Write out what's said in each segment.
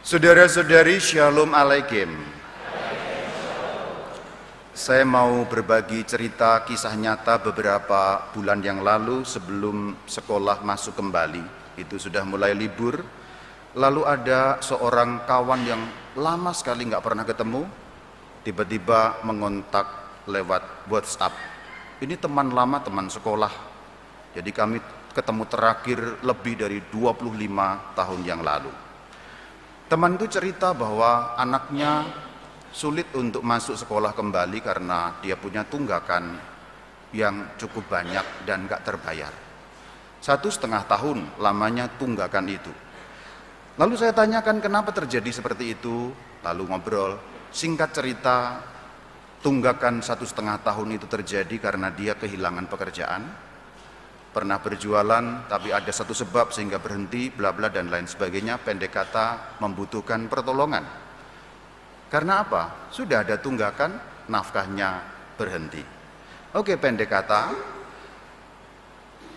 Saudara-saudari, Shalom Alaikum. Saya mau berbagi cerita kisah nyata beberapa bulan yang lalu sebelum sekolah masuk kembali. Itu sudah mulai libur. Lalu ada seorang kawan yang lama sekali nggak pernah ketemu, tiba-tiba mengontak lewat WhatsApp. Ini teman lama, teman sekolah. Jadi kami ketemu terakhir lebih dari 25 tahun yang lalu. Teman itu cerita bahwa anaknya sulit untuk masuk sekolah kembali karena dia punya tunggakan yang cukup banyak dan gak terbayar. 1,5 tahun lamanya tunggakan itu. Lalu saya tanyakan kenapa terjadi seperti itu, lalu ngobrol. Singkat cerita, tunggakan 1,5 tahun itu terjadi karena dia kehilangan pekerjaan. Pernah berjualan tapi ada satu sebab sehingga berhenti, bla bla dan lain sebagainya. Pendek kata, membutuhkan pertolongan. Karena apa? Sudah ada tunggakan, nafkahnya berhenti. Oke, pendek kata,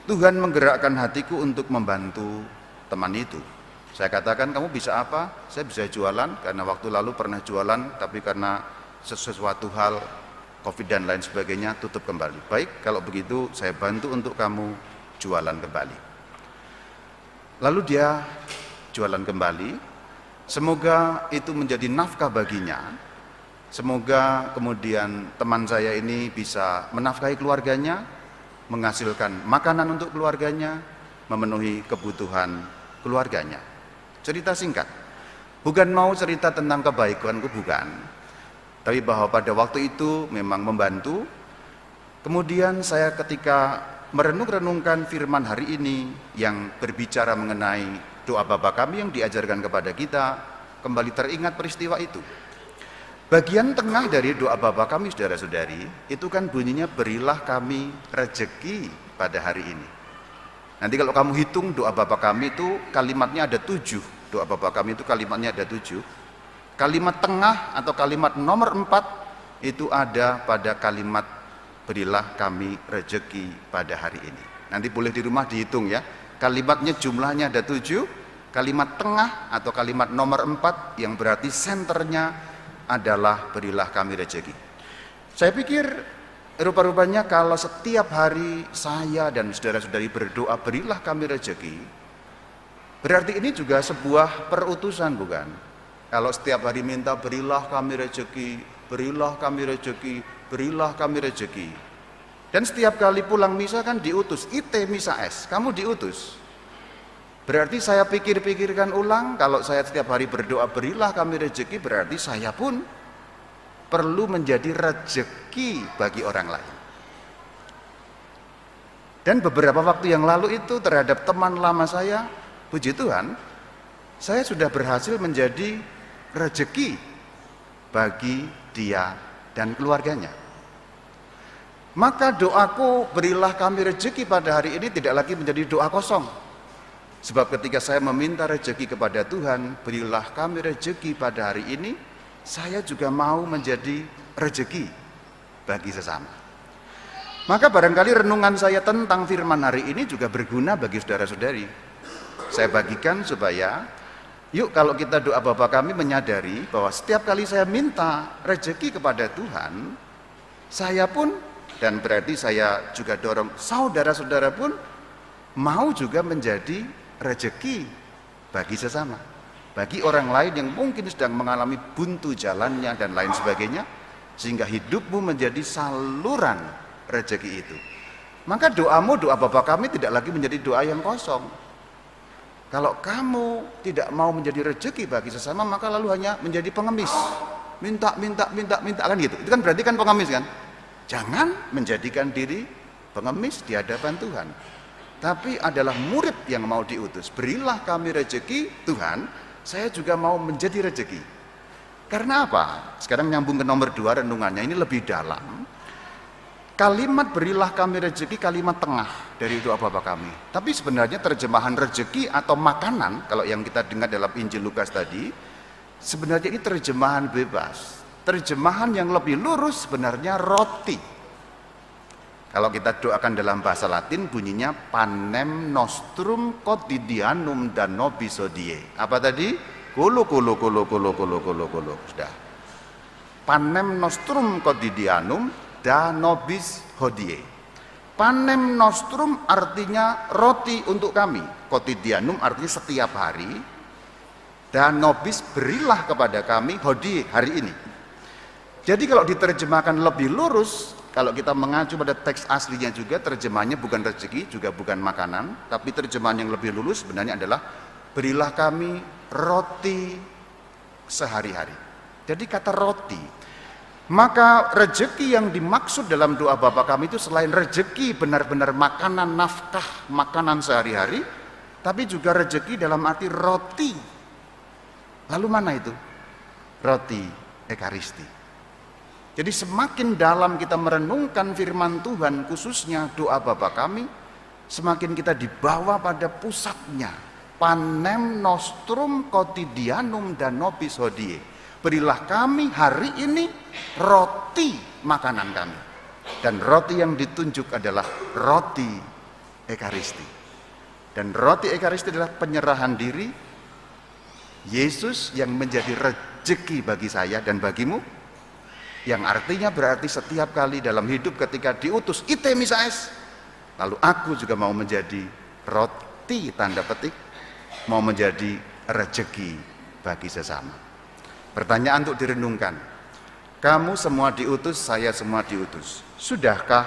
Tuhan menggerakkan hatiku untuk membantu teman itu. Saya katakan, kamu bisa apa? Saya bisa jualan, karena waktu lalu pernah jualan, tapi karena sesuatu hal COVID dan lain sebagainya tutup kembali. Baik, kalau begitu saya bantu untuk kamu jualan kembali. Lalu dia jualan kembali. Semoga itu menjadi nafkah baginya. Semoga kemudian teman saya ini bisa menafkahi keluarganya, menghasilkan makanan untuk keluarganya, memenuhi kebutuhan keluarganya. Cerita singkat. Bukan mau cerita tentang kebaikanku, bukan. Tapi bahwa pada waktu itu memang membantu. Kemudian saya ketika merenung-renungkan firman hari ini yang berbicara mengenai doa Bapa kami yang diajarkan kepada kita, kembali teringat peristiwa itu. Bagian tengah dari doa Bapa kami, saudara-saudari, itu kan bunyinya, berilah kami rejeki pada hari ini. Nanti kalau kamu hitung doa Bapa kami itu kalimatnya ada 7. Doa Bapa kami itu kalimatnya ada 7. Kalimat tengah atau kalimat nomor 4 itu ada pada kalimat berilah kami rejeki pada hari ini. Nanti boleh di rumah dihitung ya. Kalimatnya jumlahnya ada 7. Kalimat tengah atau kalimat nomor 4 yang berarti senternya adalah berilah kami rejeki. Saya pikir rupa-rupanya kalau setiap hari saya dan saudara-saudari berdoa berilah kami rejeki, berarti ini juga sebuah perutusan, bukan? Kalau setiap hari minta berilah kami rejeki, berilah kami rejeki, berilah kami rejeki. Dan setiap kali pulang misa kan diutus, ite misa es, kamu diutus. Berarti saya pikir-pikirkan ulang, kalau saya setiap hari berdoa berilah kami rejeki, berarti saya pun perlu menjadi rejeki bagi orang lain. Dan beberapa waktu yang lalu itu terhadap teman lama saya, puji Tuhan, saya sudah berhasil menjadi rejeki bagi dia dan keluarganya. Maka doaku berilah kami rejeki pada hari ini tidak lagi menjadi doa kosong. Sebab ketika saya meminta rejeki kepada Tuhan, berilah kami rejeki pada hari ini, saya juga mau menjadi rejeki bagi sesama. Maka barangkali renungan saya tentang firman hari ini juga berguna bagi saudara-saudari. Saya bagikan supaya yuk kalau kita doa Bapa kami menyadari bahwa setiap kali saya minta rejeki kepada Tuhan, saya pun, dan berarti saya juga dorong saudara-saudara pun mau juga menjadi rejeki bagi sesama, bagi orang lain yang mungkin sedang mengalami buntu jalannya dan lain sebagainya, sehingga hidupmu menjadi saluran rejeki itu. Maka doamu, doa Bapa kami tidak lagi menjadi doa yang kosong. Kalau kamu tidak mau menjadi rejeki bagi sesama, maka lalu hanya menjadi pengemis. Minta kan gitu. Itu kan berarti kan pengemis kan? Jangan menjadikan diri pengemis di hadapan Tuhan. Tapi adalah murid yang mau diutus. Berilah kami rejeki, Tuhan, saya juga mau menjadi rejeki. Karena apa? Sekarang nyambung ke nomor 2 renungannya, ini lebih dalam. Kalimat berilah kami rejeki kalimat tengah dari doa Bapa kami. Tapi sebenarnya terjemahan rejeki atau makanan, kalau yang kita dengar dalam Injil Lukas tadi, sebenarnya ini terjemahan bebas. Terjemahan yang lebih lurus sebenarnya roti. Kalau kita doakan dalam bahasa Latin bunyinya panem nostrum quotidianum da nobis hodie. Apa tadi? Kulu. Sudah. Panem nostrum quotidianum da nobis hodie. Panem nostrum artinya roti untuk kami. Quotidianum artinya setiap hari. Dan nobis berilah kepada kami hodie hari ini. Jadi kalau diterjemahkan lebih lurus, kalau kita mengacu pada teks aslinya juga, terjemahannya bukan rezeki, juga bukan makanan, tapi terjemahan yang lebih lurus sebenarnya adalah berilah kami roti sehari-hari. Jadi kata roti, maka rezeki yang dimaksud dalam doa Bapa kami itu selain rezeki benar-benar makanan, nafkah, makanan sehari-hari, tapi juga rezeki dalam arti roti. Lalu mana itu? Roti Ekaristi. Jadi semakin dalam kita merenungkan firman Tuhan, khususnya doa Bapa kami, semakin kita dibawa pada pusatnya. Panem nostrum quotidianum da nobis hodie. Berilah kami hari ini roti makanan kami. Dan roti yang ditunjuk adalah roti Ekaristi. Dan roti Ekaristi adalah penyerahan diri Yesus yang menjadi rezeki bagi saya dan bagimu, yang artinya berarti setiap kali dalam hidup ketika diutus ite misais, lalu aku juga mau menjadi roti tanda petik, mau menjadi rezeki bagi sesama. Pertanyaan untuk direnungkan, kamu semua diutus, saya semua diutus, sudahkah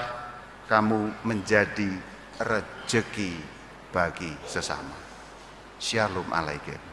kamu menjadi rezeki bagi sesama? Shalom alaikum.